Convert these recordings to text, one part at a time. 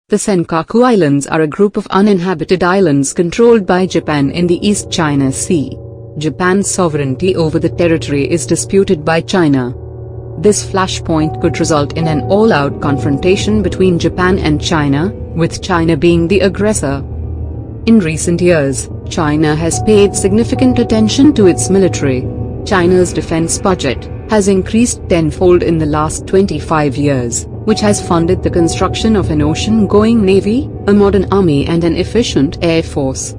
The Senkaku Islands are a group of uninhabited islands controlled by Japan in the East China Sea. Japan's sovereignty over the territory is disputed by China. This flashpoint could result in an all-out confrontation between Japan and China, with China being the aggressor. In recent years, China has paid significant attention to its military. China's defense budget has increased tenfold in the last 25 years, which has funded the construction of an ocean-going navy, a modern army and an efficient air force.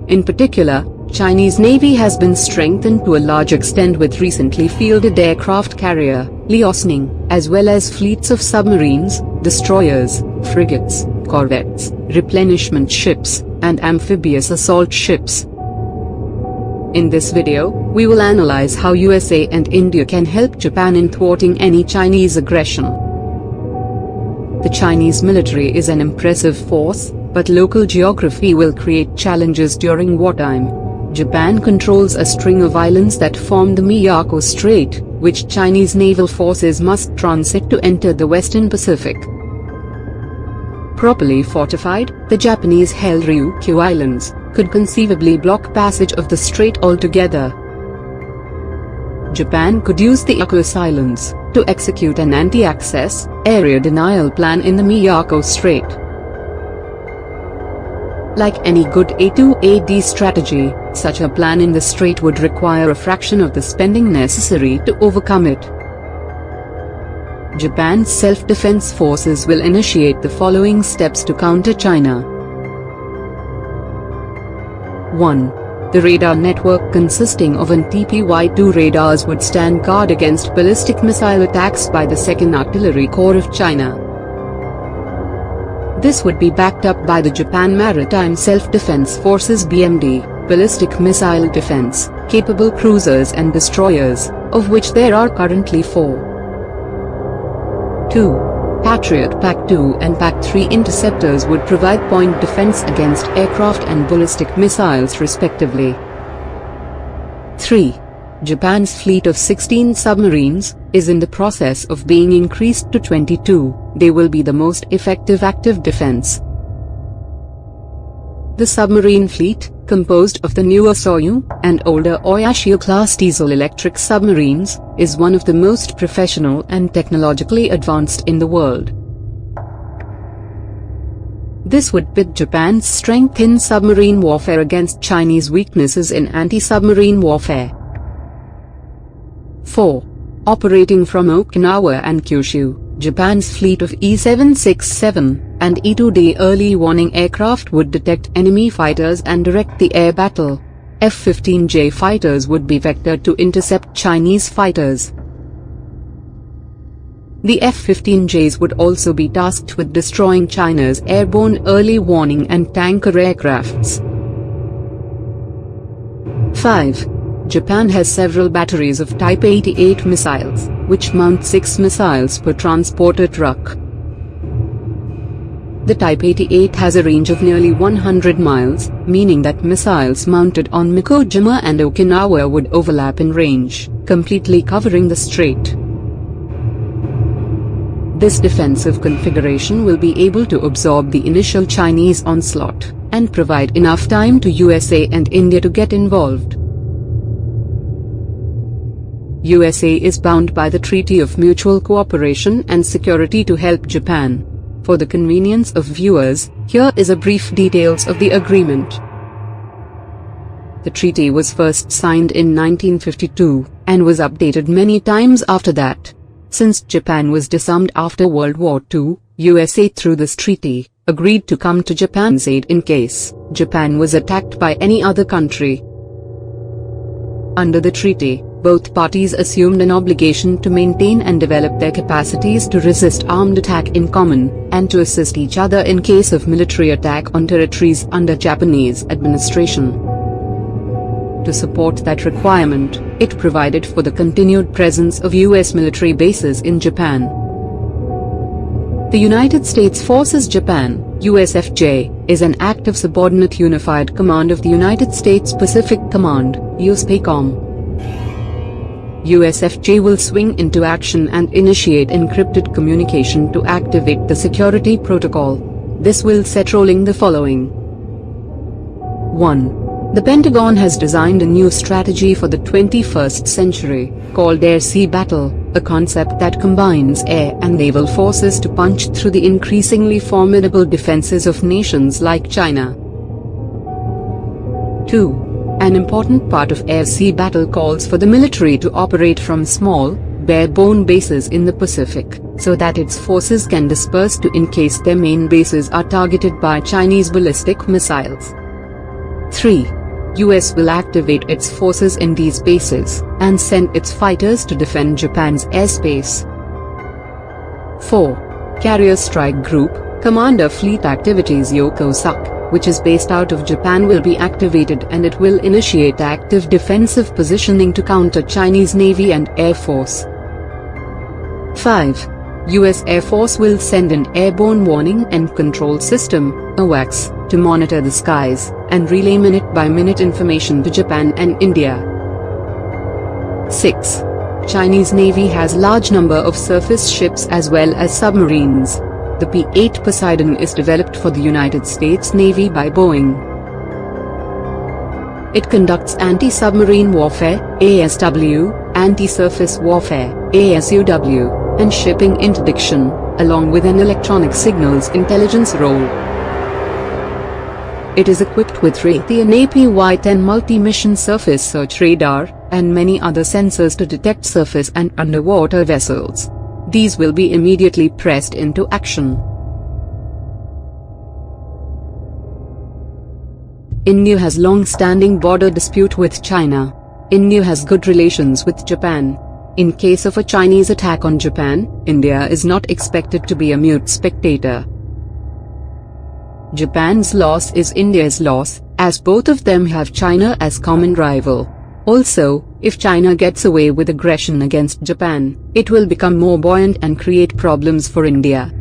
In particular, Chinese Navy has been strengthened to a large extent with recently fielded aircraft carrier, Liaoning, as well as fleets of submarines, destroyers, frigates, corvettes, replenishment ships, and amphibious assault ships. In this video, we will analyze how USA and India can help Japan in thwarting any Chinese aggression. The Chinese military is an impressive force, but local geography will create challenges during wartime. Japan controls a string of islands that form the Miyako Strait, which Chinese naval forces must transit to enter the Western Pacific. Properly fortified, the Japanese-held Ryukyu Islands could conceivably block passage of the strait altogether. Japan could use the Akos Islands to execute an anti-access, area denial plan in the Miyako Strait. Like any good A2AD strategy, such a plan in the strait would require a fraction of the spending necessary to overcome it. Japan's self-defense forces will initiate the following steps to counter China. 1. The radar network consisting of an TPY-2 radars would stand guard against ballistic missile attacks by the 2nd Artillery Corps of China. This would be backed up by the Japan Maritime Self-Defense Forces BMD, ballistic missile defense, capable cruisers and destroyers, of which there are currently 4. 2. Patriot PAC-2 and PAC-3 interceptors would provide point defense against aircraft and ballistic missiles respectively. 3. Japan's fleet of 16 submarines is in the process of being increased to 22. They will be the most effective active defense. The submarine fleet, composed of the newer Soryu and older Oyashio-class diesel-electric submarines, is one of the most professional and technologically advanced in the world. This would pit Japan's strength in submarine warfare against Chinese weaknesses in anti-submarine warfare. 4. Operating from Okinawa and Kyushu, Japan's fleet of E-767 and E-2D early warning aircraft would detect enemy fighters and direct the air battle. F-15J fighters would be vectored to intercept Chinese fighters. The F-15Js would also be tasked with destroying China's airborne early warning and tanker aircrafts. 5. Japan has several batteries of Type 88 missiles, which mount 6 missiles per transporter truck. The Type 88 has a range of nearly 100 miles, meaning that missiles mounted on Mikojima and Okinawa would overlap in range, completely covering the strait. This defensive configuration will be able to absorb the initial Chinese onslaught, and provide enough time to USA and India to get involved. USA is bound by the Treaty of Mutual Cooperation and Security to help Japan. For the convenience of viewers, here is a brief details of the agreement. The treaty was first signed in 1952, and was updated many times after that. Since Japan was disarmed after World War II, USA through this treaty, agreed to come to Japan's aid in case Japan was attacked by any other country. Under the treaty, both parties assumed an obligation to maintain and develop their capacities to resist armed attack in common, and to assist each other in case of military attack on territories under Japanese administration. To support that requirement, it provided for the continued presence of U.S. military bases in Japan. The United States Forces Japan, USFJ, is an active subordinate unified command of the United States Pacific Command, USPACOM. USFJ will swing into action and initiate encrypted communication to activate the security protocol. This will set rolling the following. 1. The Pentagon has designed a new strategy for the 21st century, called Air-Sea Battle, a concept that combines air and naval forces to punch through the increasingly formidable defenses of nations like China. 2. An important part of Air-Sea Battle calls for the military to operate from small, bare-bone bases in the Pacific, so that its forces can disperse to in case their main bases are targeted by Chinese ballistic missiles. 3. US will activate its forces in these bases, and send its fighters to defend Japan's airspace. 4. Carrier Strike Group, Commander Fleet Activities Yokosuka, which is based out of Japan, will be activated, and it will initiate active defensive positioning to counter Chinese Navy and Air Force. 5. US Air Force will send an Airborne Warning and Control System, AWACS, to monitor the skies, and relay minute-by-minute information to Japan and India. 6. Chinese Navy has large number of surface ships as well as submarines. The P-8 Poseidon is developed for the United States Navy by Boeing. It conducts anti-submarine warfare, ASW, anti-surface warfare, ASUW, and shipping interdiction, along with an electronic signals intelligence role. It is equipped with Raytheon APY-10 multi-mission surface search radar, and many other sensors to detect surface and underwater vessels. These will be immediately pressed into action. India has long-standing border dispute with China. India has good relations with Japan. In case of a Chinese attack on Japan, India is not expected to be a mute spectator. Japan's loss is India's loss, as both of them have China as common rival. Also, if China gets away with aggression against Japan, it will become more buoyant and create problems for India.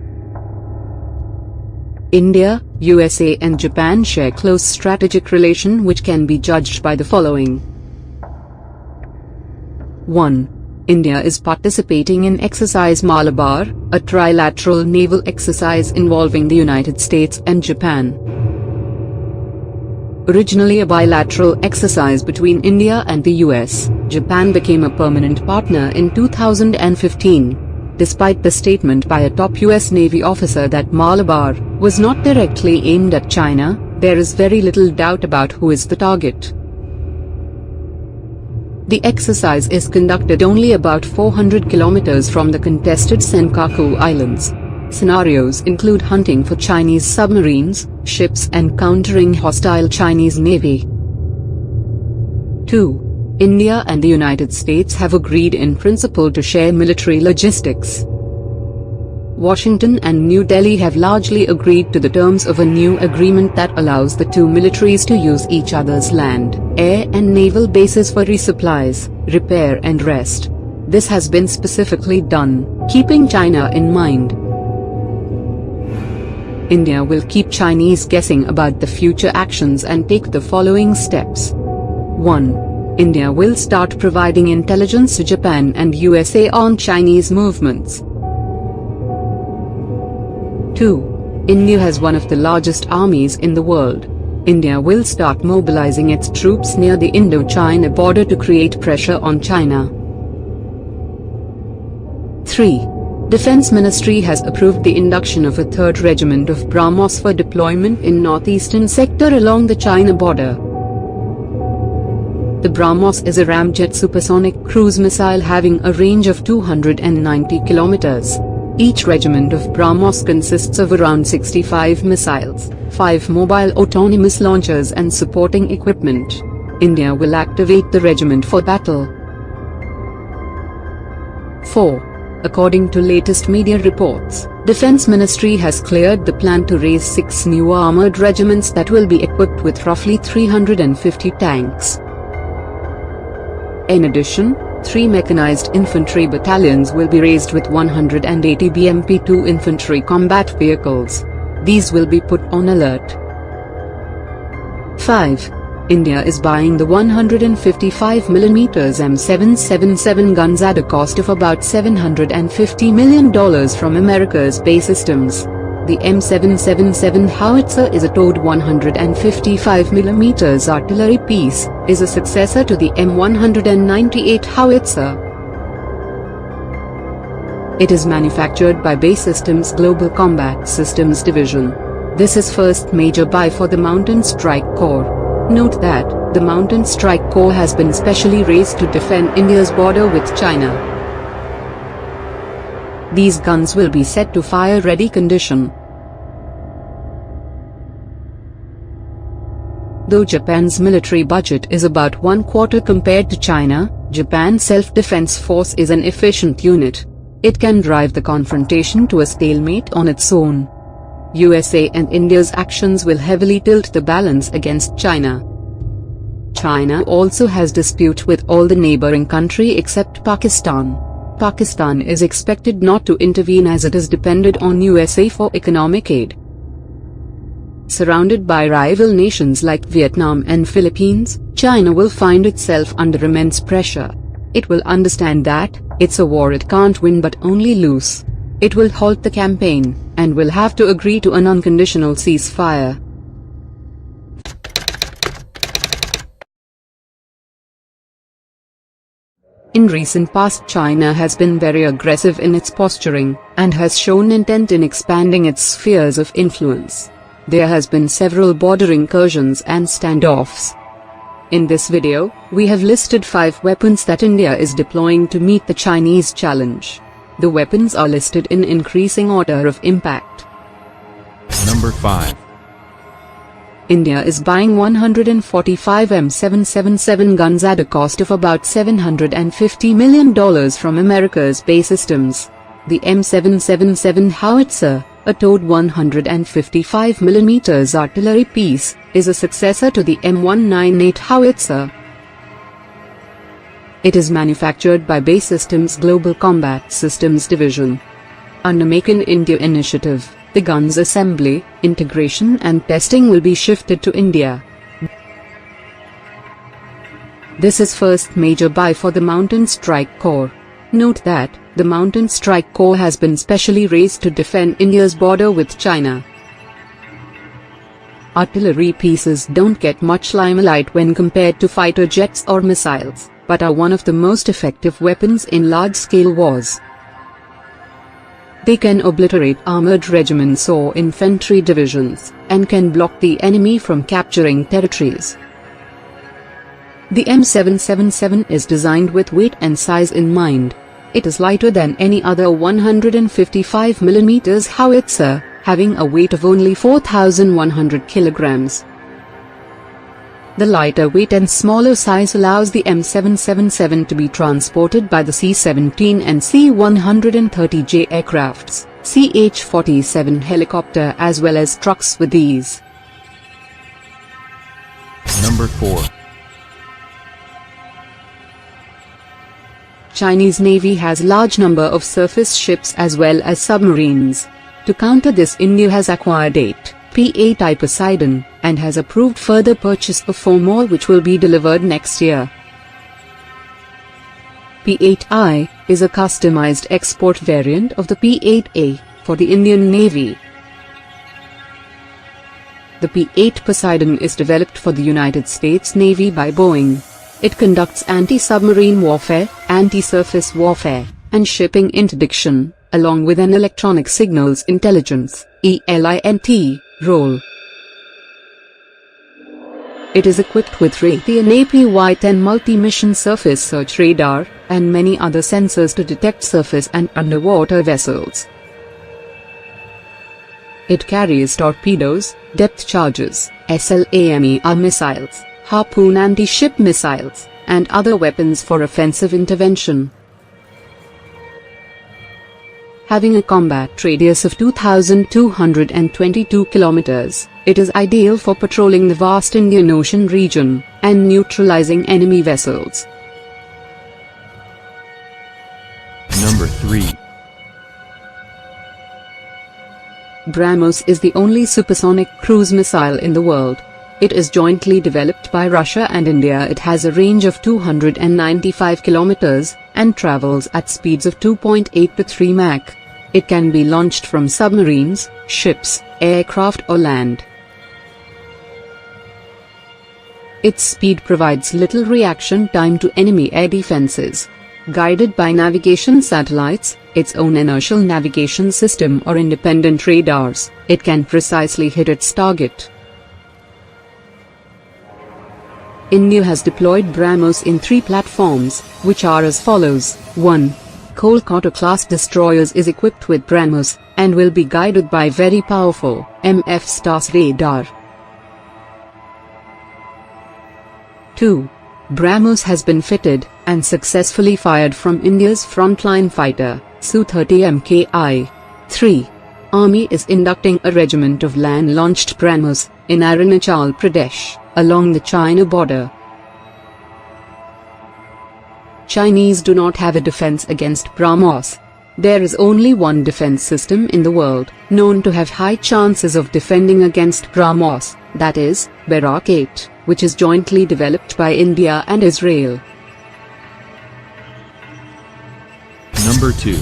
India, USA and Japan share close strategic relation which can be judged by the following. 1. India is participating in Exercise Malabar, a trilateral naval exercise involving the United States and Japan. Originally a bilateral exercise between India and the US, Japan became a permanent partner in 2015. Despite the statement by a top US Navy officer that Malabar was not directly aimed at China, there is very little doubt about who is the target. The exercise is conducted only about 400 kilometers from the contested Senkaku Islands. Scenarios include hunting for Chinese submarines, ships and countering hostile Chinese Navy. 2. India and the United States have agreed in principle to share military logistics. Washington and New Delhi have largely agreed to the terms of a new agreement that allows the two militaries to use each other's land, air and naval bases for resupplies, repair and rest. This has been specifically done, keeping China in mind. India will keep Chinese guessing about the future actions and take the following steps. 1. India will start providing intelligence to Japan and USA on Chinese movements. 2. India has one of the largest armies in the world. India will start mobilizing its troops near the Indo-China border to create pressure on China. 3. Defense Ministry has approved the induction of a 3rd Regiment of BrahMos for deployment in northeastern sector along the China border. The BrahMos is a ramjet supersonic cruise missile having a range of 290 kilometers. Each regiment of BrahMos consists of around 65 missiles, 5 mobile autonomous launchers and supporting equipment. India will activate the regiment for battle. 4. According to latest media reports, Defense Ministry has cleared the plan to raise 6 new armored regiments that will be equipped with roughly 350 tanks. In addition, 3 mechanized infantry battalions will be raised with 180 BMP-2 infantry combat vehicles. These will be put on alert. 5. India is buying the 155mm M777 guns at a cost of about $750 million from America's BAE Systems. The M777 howitzer is a towed 155mm artillery piece, is a successor to the M198 howitzer. It is manufactured by BAE Systems Global Combat Systems Division. This is first major buy for the Mountain Strike Corps. Note that, the Mountain Strike Corps has been specially raised to defend India's border with China. These guns will be set to fire-ready condition. Though Japan's military budget is about 1/4 compared to China, Japan's self-defense force is an efficient unit. It can drive the confrontation to a stalemate on its own. USA and India's actions will heavily tilt the balance against China. China also has dispute with all the neighboring country except Pakistan. Pakistan is expected not to intervene as it is dependent on USA for economic aid. Surrounded by rival nations like Vietnam and Philippines, China will find itself under immense pressure. It will understand that, it's a war it can't win but only lose. It will halt the campaign, and will have to agree to an unconditional ceasefire. In recent past, China has been very aggressive in its posturing, and has shown intent in expanding its spheres of influence. There has been several border incursions and standoffs. In this video, we have listed 5 weapons that India is deploying to meet the Chinese challenge. The weapons are listed in increasing order of impact. Number 5. India is buying 145 M777 guns at a cost of about $750 million from America's BAE Systems. The M777 howitzer, a towed 155mm artillery piece, is a successor to the M198 howitzer. It is manufactured by BAE Systems Global Combat Systems Division. Under Make in India initiative, the gun's assembly, integration and testing will be shifted to India. This is first major buy for the Mountain Strike Corps. Note that, the Mountain Strike Corps has been specially raised to defend India's border with China. Artillery pieces don't get much limelight when compared to fighter jets or missiles, but are one of the most effective weapons in large-scale wars. They can obliterate armored regiments or infantry divisions, and can block the enemy from capturing territories. The M777 is designed with weight and size in mind. It is lighter than any other 155mm howitzer, having a weight of only 4,100 kilograms. The lighter weight and smaller size allows the M777 to be transported by the C-17 and C-130J aircrafts, CH-47 helicopter as well as trucks with ease. Number 4. Chinese Navy has large number of surface ships as well as submarines. To counter this, India has acquired 8 P-8I Poseidon, and has approved further purchase of 4 more which will be delivered next year. P-8I is a customized export variant of the P-8A for the Indian Navy. The P-8 Poseidon is developed for the United States Navy by Boeing. It conducts anti-submarine warfare, anti-surface warfare, and shipping interdiction, along with an electronic signals intelligence (ELINT) role. It is equipped with Raytheon APY-10 multi-mission surface search radar, and many other sensors to detect surface and underwater vessels. It carries torpedoes, depth charges, SLAMER missiles, Harpoon anti-ship missiles, and other weapons for offensive intervention. Having a combat radius of 2,222 kilometers, it is ideal for patrolling the vast Indian Ocean region, and neutralizing enemy vessels. Number 3. BrahMos is the only supersonic cruise missile in the world. It is jointly developed by Russia and India. It has a range of 295 kilometers, and travels at speeds of 2.8 to 3 Mach. It can be launched from submarines, ships, aircraft or land. Its speed provides little reaction time to enemy air defenses. Guided by navigation satellites, its own inertial navigation system or independent radars, it can precisely hit its target. India has deployed BrahMos in 3 platforms, which are as follows. 1. Kolkata-class destroyers is equipped with BrahMos, and will be guided by very powerful MF STARS radar. 2. BrahMos has been fitted, and successfully fired from India's frontline fighter, Su-30 MKI. 3. Army is inducting a regiment of land-launched BrahMos, in Arunachal Pradesh, along the China border. Chinese do not have a defense against BrahMos. There is only one defense system in the world, known to have high chances of defending against BrahMos, that is, Barak 8, which is jointly developed by India and Israel. Number 2.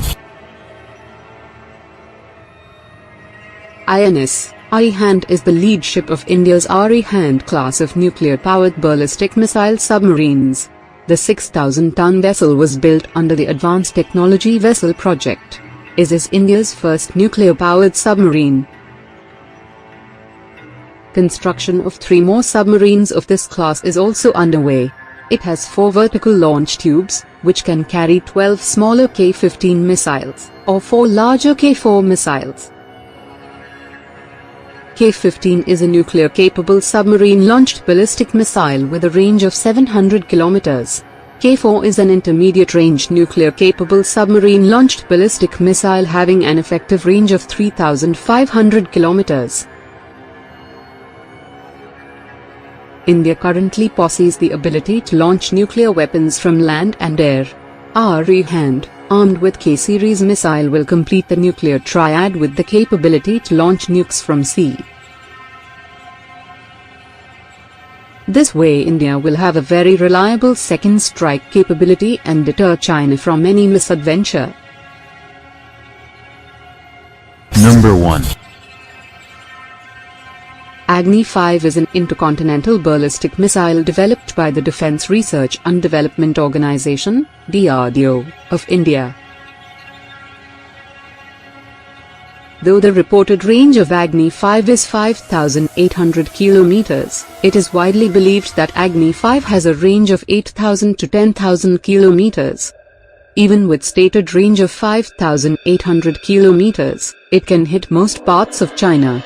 INS Arihant is the lead ship of India's Arihant class of nuclear-powered ballistic missile submarines. The 6,000-ton vessel was built under the Advanced Technology Vessel Project. It is India's first nuclear-powered submarine. Construction of 3 more submarines of this class is also underway. It has 4 vertical launch tubes, which can carry 12 smaller K-15 missiles, or 4 larger K-4 missiles. K-15 is a nuclear-capable submarine-launched ballistic missile with a range of 700 kilometers. K-4 is an intermediate-range nuclear-capable submarine-launched ballistic missile having an effective range of 3,500 kilometers. India currently possesses the ability to launch nuclear weapons from land and air. Arihant, armed with K-series missile, will complete the nuclear triad with the capability to launch nukes from sea. This way India will have a very reliable second strike capability and deter China from any misadventure. Number 1. Agni-5 is an intercontinental ballistic missile developed by the Defence Research and Development Organisation, DRDO, of India. Though the reported range of Agni-5 is 5,800 kilometers, it is widely believed that Agni-5 has a range of 8,000 to 10,000 kilometers. Even with stated range of 5,800 kilometers, it can hit most parts of China.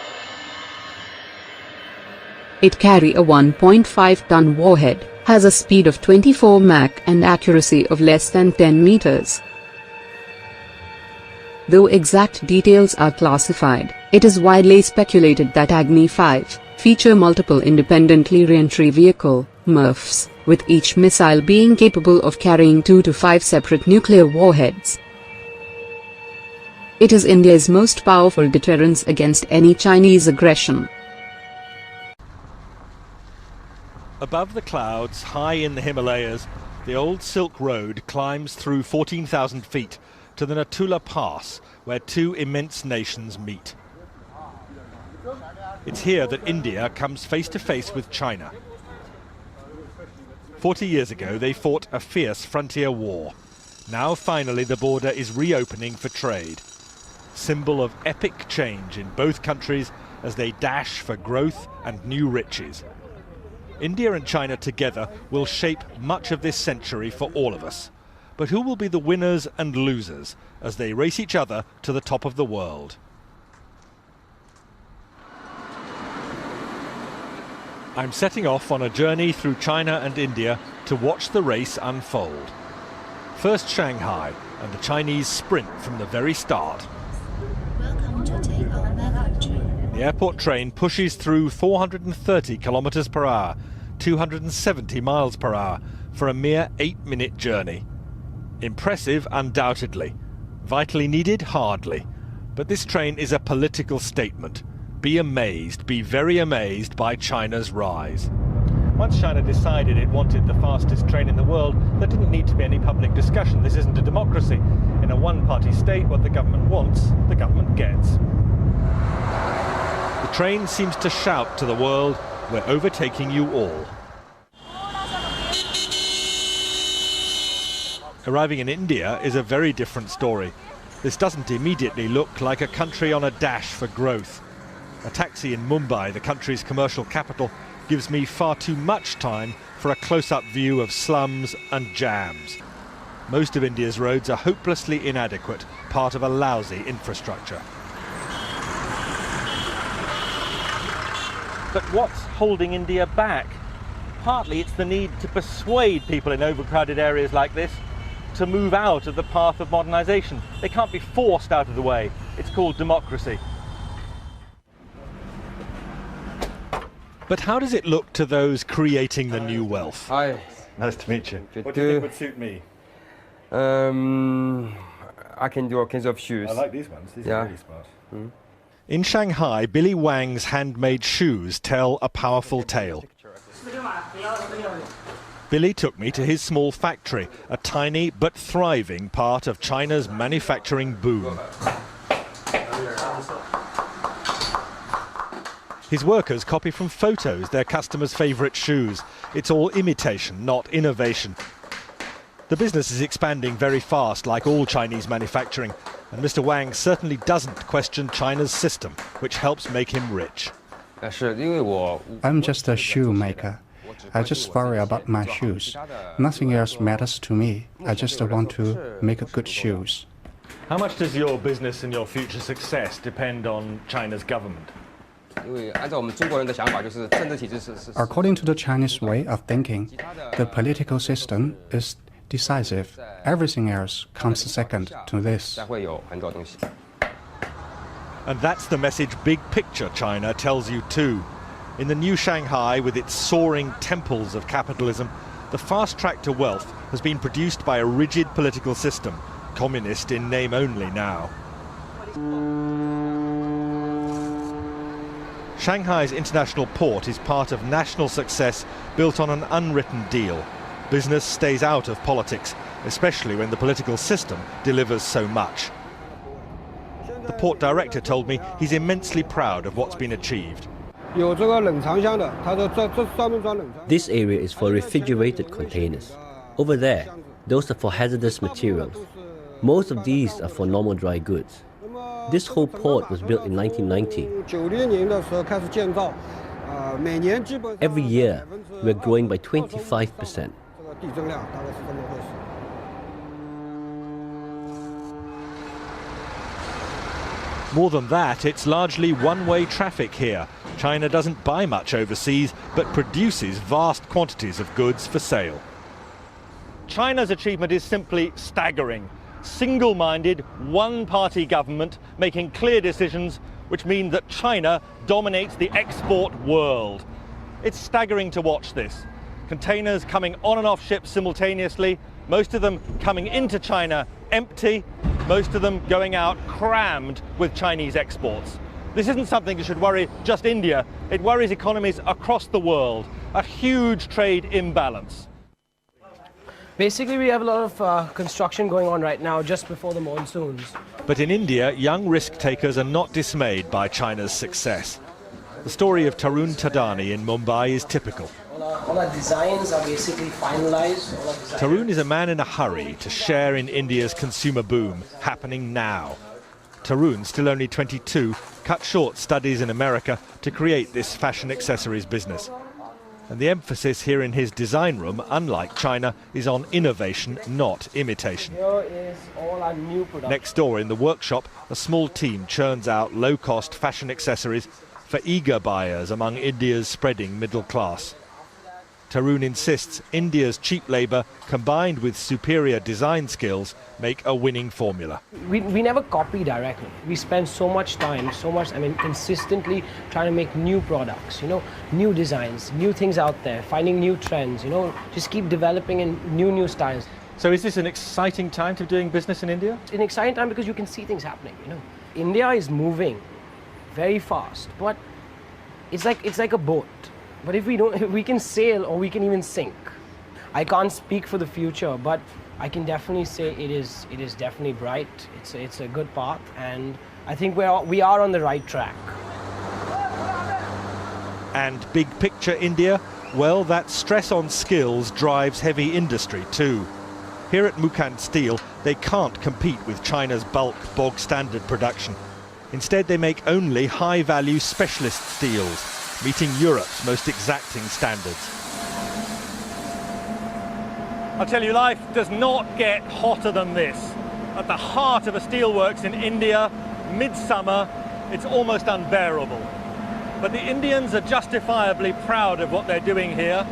It carries a 1.5-ton warhead, has a speed of 24 Mach and accuracy of less than 10 meters. Though exact details are classified, it is widely speculated that Agni-5 feature multiple independently re-entry vehicle (MIRVs), with each missile being capable of carrying 2 to 5 separate nuclear warheads. It is India's most powerful deterrence against any Chinese aggression. Above the clouds, high in the Himalayas, the old Silk Road climbs through 14,000 feet to the Natula Pass, where 2 immense nations meet. It's here that India comes face to face with China. 40 years ago, they fought a fierce frontier war. Now, finally, the border is reopening for trade. Symbol of epic change in both countries as they dash for growth and new riches. India and China together will shape much of this century for all of us. But who will be the winners and losers as they race each other to the top of the world? I'm setting off on a journey through China and India to watch the race unfold. First Shanghai, and the Chinese sprint from the very start. Welcome to take our backup train. The airport train pushes through 430 kilometers per hour, 270 miles per hour, for a mere 8-minute journey. Impressive, undoubtedly. Vitally needed, hardly. But this train is a political statement. Be amazed, be very amazed by China's rise. Once China decided it wanted the fastest train in the world, there didn't need to be any public discussion. This isn't a democracy. In a one-party state, what the government wants, the government gets. The train seems to shout to the world, "We're overtaking you all." Arriving in India is a very different story. This doesn't immediately look like a country on a dash for growth. A taxi in Mumbai, the country's commercial capital, gives me far too much time for a close-up view of slums and jams. Most of India's roads are hopelessly inadequate, part of a lousy infrastructure. But what's holding India back? Partly it's the need to persuade people in overcrowded areas like this to move out of the path of modernisation. They can't be forced out of the way. It's called democracy. But how does it look to those creating the new wealth? Hi. Nice to meet you. Good What do you think to- would suit me? I can do all kinds of shoes. I like these ones. These Yeah. are really smart. In Shanghai, Billy Wang's handmade shoes tell a powerful tale. Billy took me to his small factory, a tiny but thriving part of China's manufacturing boom. His workers copy from photos their customers' favourite shoes. It's all imitation, not innovation. The business is expanding very fast, like all Chinese manufacturing, and Mr. Wang certainly doesn't question China's system, which helps make him rich. I'm just a shoemaker. I just worry about my shoes. Nothing else matters to me. I just want to make good shoes. How much does your business and your future success depend on China's government? According to the Chinese way of thinking, the political system is decisive. Everything else comes second to this. And that's the message big picture China tells you too. In the new Shanghai, with its soaring temples of capitalism, the fast track to wealth has been produced by a rigid political system, communist in name only now. Shanghai's international port is part of national success built on an unwritten deal. Business stays out of politics, especially when the political system delivers so much. The port director told me he's immensely proud of what's been achieved. This area is for refrigerated containers. Over there, those are for hazardous materials. Most of these are for normal dry goods. This whole port was built in 1990. Every year, we're growing by 25%. More than that, it's largely one-way traffic here. China doesn't buy much overseas, but produces vast quantities of goods for sale. China's achievement is simply staggering. Single-minded, one-party government making clear decisions which mean that China dominates the export world. It's staggering to watch this. Containers coming on and off ships simultaneously, most of them coming into China empty, most of them going out crammed with Chinese exports. This isn't something that should worry just India, it worries economies across the world. A huge trade imbalance. Basically, we have a lot of construction going on right now just before the monsoons. But in India, young risk-takers are not dismayed by China's success. The story of Tarun Tadani in Mumbai is typical. All our designs are basically finalized. Tarun is a man in a hurry to share in India's consumer boom, happening now. Tarun, still only 22, cut short studies in America to create this fashion accessories business. And the emphasis here in his design room, unlike China, is on innovation, not imitation. Here is all our new products. Next door in the workshop, a small team churns out low-cost fashion accessories for eager buyers among India's spreading middle class. Tarun insists India's cheap labour combined with superior design skills make a winning formula. We never copy directly. We spend so much time, consistently trying to make new products, new designs, new things out there, finding new trends, just keep developing in new styles. So is this an exciting time to be doing business in India? It's an exciting time because you can see things happening, India is moving very fast, but it's like a boat. But if we don't, if we can sail or we can even sink. I can't speak for the future, but I can definitely say it is definitely bright. It's a good path, and I think we are on the right track. And big picture India? Well, that stress on skills drives heavy industry too. Here at Mukand Steel, they can't compete with China's bulk bog standard production. Instead, they make only high-value specialist steels, meeting Europe's most exacting standards. I'll tell you, life does not get hotter than this. At the heart of a steelworks in India, midsummer, it's almost unbearable. But the Indians are justifiably proud of what they're doing here,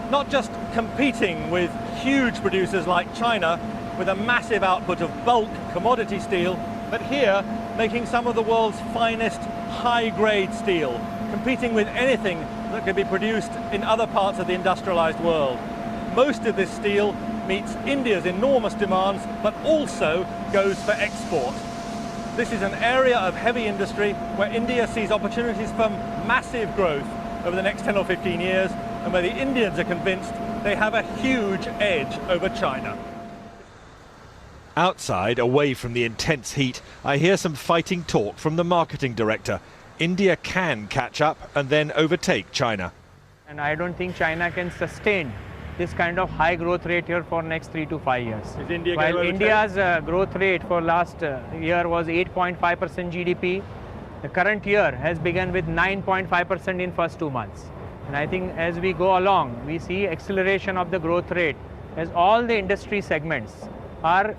not just competing with huge producers like China with a massive output of bulk commodity steel, but here making some of the world's finest high-grade steel, competing with anything that can be produced in other parts of the industrialized world. Most of this steel meets India's enormous demands, but also goes for export. This is an area of heavy industry where India sees opportunities for massive growth over the next 10 or 15 years, and where the Indians are convinced they have a huge edge over China. Outside, away from the intense heat, I hear some fighting talk from the marketing director. India can catch up and then overtake China. And I don't think China can sustain this kind of high growth rate here for next 3 to 5 years. Is India While going to India's growth rate for last year was 8.5% GDP, the current year has begun with 9.5% in first 2 months. And I think as we go along, we see acceleration of the growth rate as all the industry segments are.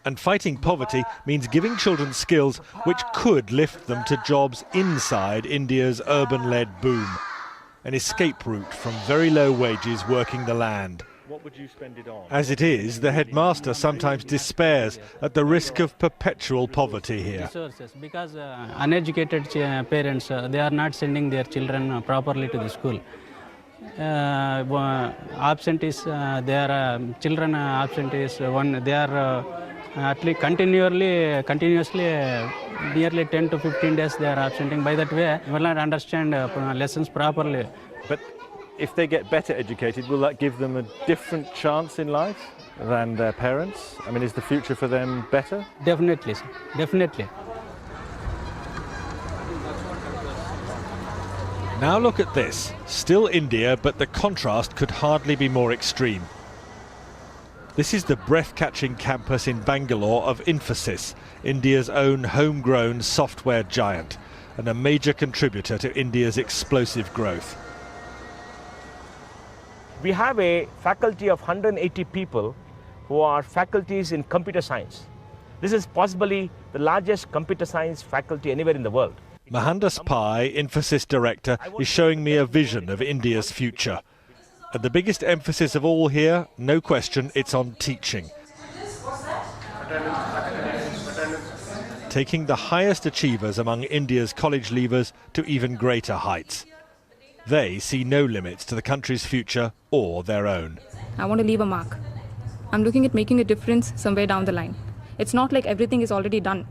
And fighting poverty means giving children skills which could lift them to jobs inside India's urban-led boom. An escape route from very low wages working the land. What would you spend it on? As it is, the headmaster sometimes despairs at the risk of perpetual poverty here. Resources, because uneducated parents, they are not sending their children properly to the school. Absentees, their children absentees, they are at least continuously nearly 10 to 15 days they are absenting. By that way, will not understand lessons properly. But if they get better educated, will that give them a different chance in life than their parents? I mean, is the future for them better? Definitely, sir. Definitely. Now look at this. Still India, but the contrast could hardly be more extreme. This is the breath-catching campus in Bangalore of Infosys, India's own homegrown software giant, and a major contributor to India's explosive growth. We have a faculty of 180 people who are faculties in computer science. This is possibly the largest computer science faculty anywhere in the world. Mohandas Pai, Infosys director, is showing me a vision of India's future. And the biggest emphasis of all here, no question, it's on teaching. Taking the highest achievers among India's college leavers to even greater heights. They see no limits to the country's future or their own. I want to leave a mark. I'm looking at making a difference somewhere down the line. It's not like everything is already done.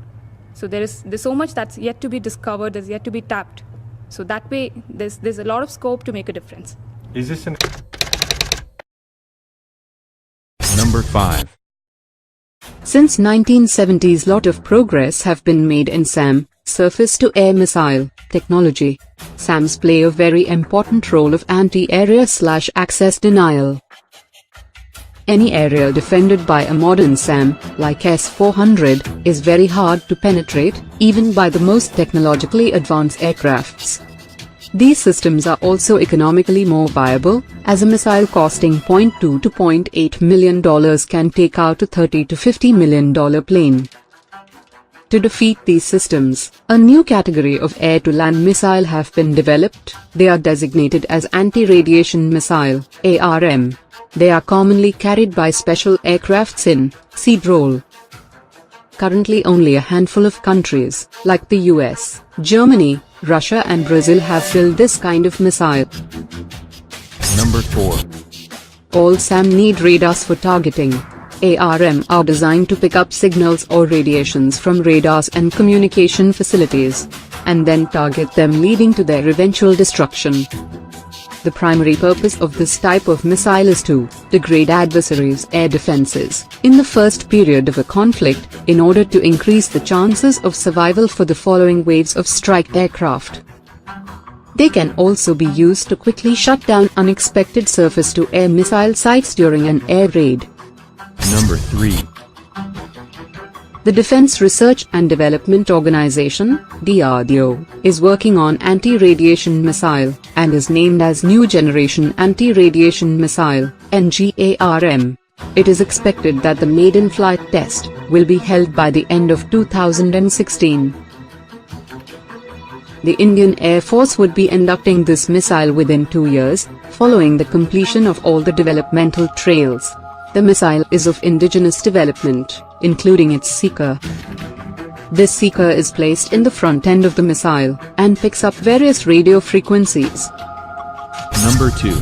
So there's so much that's yet to be discovered, that's yet to be tapped. So that way, there's a lot of scope to make a difference. Is this an... Number 5. Since 1970s, lot of progress have been made in SAM, surface-to-air missile, technology. SAMs play a very important role of anti-area/access denial. Any area defended by a modern SAM, like S-400, is very hard to penetrate, even by the most technologically advanced aircrafts. These systems are also economically more viable, as a missile costing $0.2 to $0.8 million can take out a $30 to $50 million plane. To defeat these systems, a new category of air-to-land missile have been developed. They are designated as anti-radiation missile, ARM. They are commonly carried by special aircrafts in seed role. Currently only a handful of countries, like the US, Germany, Russia and Brazil have built this kind of missile. Number 4. All SAM need radars for targeting. GARM are designed to pick up signals or radiations from radars and communication facilities, and then target them, leading to their eventual destruction. The primary purpose of this type of missile is to degrade adversaries' air defenses in the first period of a conflict, in order to increase the chances of survival for the following waves of strike aircraft. They can also be used to quickly shut down unexpected surface-to-air missile sites during an air raid. Number 3. The Defense Research and Development Organization, DRDO, is working on anti-radiation missile, and is named as New Generation Anti-Radiation Missile, NGARM. It is expected that the maiden flight test will be held by the end of 2016. The Indian Air Force would be inducting this missile within 2 years, following the completion of all the developmental trails. The missile is of indigenous development, including its seeker. This seeker is placed in the front end of the missile, and picks up various radio frequencies. Number 2.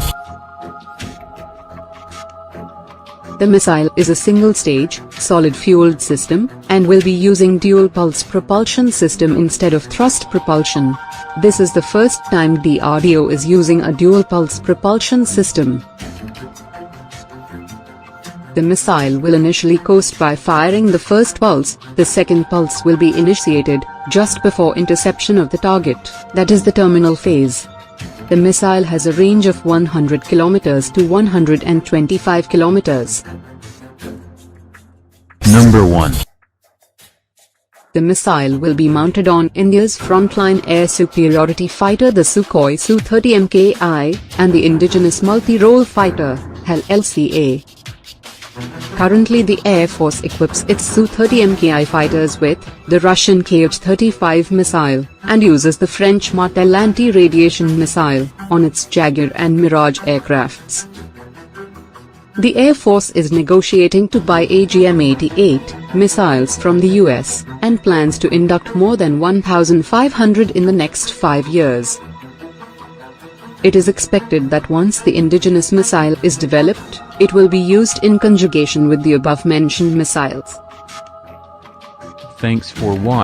The missile is a single-stage, solid-fueled system, and will be using dual-pulse propulsion system instead of thrust propulsion. This is the first time DRDO is using a dual-pulse propulsion system. The missile will initially coast by firing the first pulse. The second pulse will be initiated just before interception of the target, that is the terminal phase. The missile has a range of 100 km to 125 km. Number 1. The missile will be mounted on India's frontline air superiority fighter, the Sukhoi Su-30 Mki, and the indigenous multi-role fighter, HAL-LCA. Currently the Air Force equips its Su-30 Mki fighters with the Russian Kh-35 missile, and uses the French Martel anti-radiation missile on its Jaguar and Mirage aircrafts. The Air Force is negotiating to buy AGM-88 missiles from the US, and plans to induct more than 1,500 in the next 5 years. It is expected that once the indigenous missile is developed, it will be used in conjugation with the above-mentioned missiles. Thanks for watching.